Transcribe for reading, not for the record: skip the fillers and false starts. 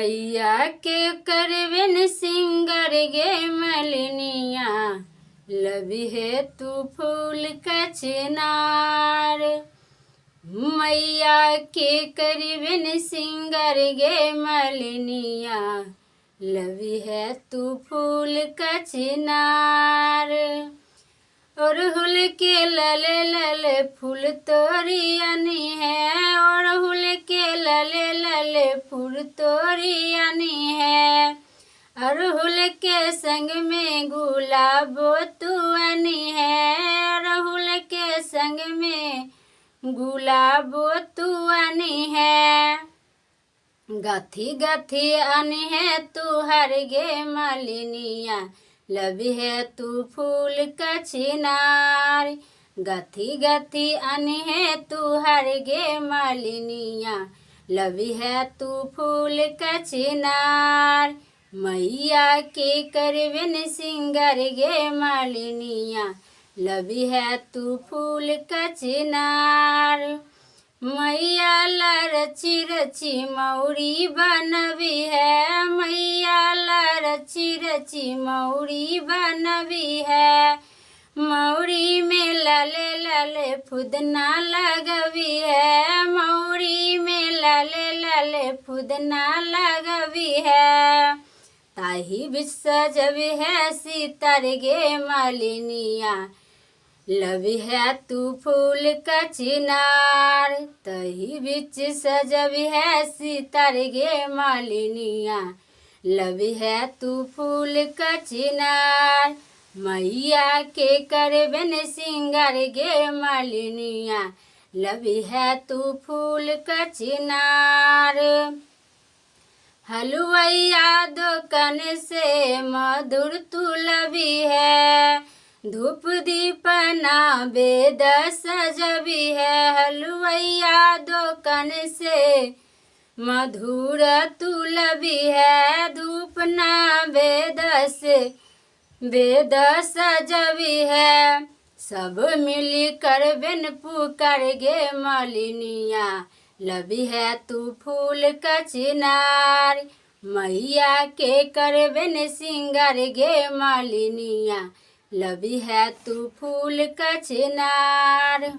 मैया के करबिन सिंगर गे मलिनिया, लबी है तू फूल का चिनार। मैया के करबिन सिंगर गे मलिनिया, लबी है तू फूल का चिनार। अड़हुल के लले लले फूल तोरियानी है, अड़हुल के लले लले फूल तोरियानी है। अड़हुल के संग में गुलाबो तुअनी है, अड़हुल के संग में गुलाबो तुअनी है। गथी गथी अनी है तू हर गे मलिनिया, लबी है तू फूल का चिनार। गथी गथी अनी है तू हर गे मलिनिया, लबी है तू फूल का चिनार। मैया के करबिन सिंगर गे मलिनिया, लबी है तू फूल का चिनार। मैया ला रची रची मौरी बनवी है, मैया ला रची रची मौरी बनवी है। मौरी में लले लले फुदना लगवी है, मौरी में लले लले फुदना लगवी है। ताही बिच सजवी है सीतर गे मलिनिया, लबी है तू फूल का चिनार। तही बिच सजवी है सीतर गे मलिनिया, लबी है तू फूल का चिनार। मैया के करबिन सिंगर गे मलिनिया, लबी है तू फूल का चिनार। हलुवैया दुकान से मधुर तू लबी है, धूप दीपना बेद सजवी है। हलुवैया दुकान से मधुर तू लबी है, धूप ना बेद से बेद सजवी है। सब मिली करबिन पुकार गे मलिनिया, लबी है तू फूल का चिनार। मैया के करबिन सिंगर गे मलिनिया, लबी है तू फूल का चिनार।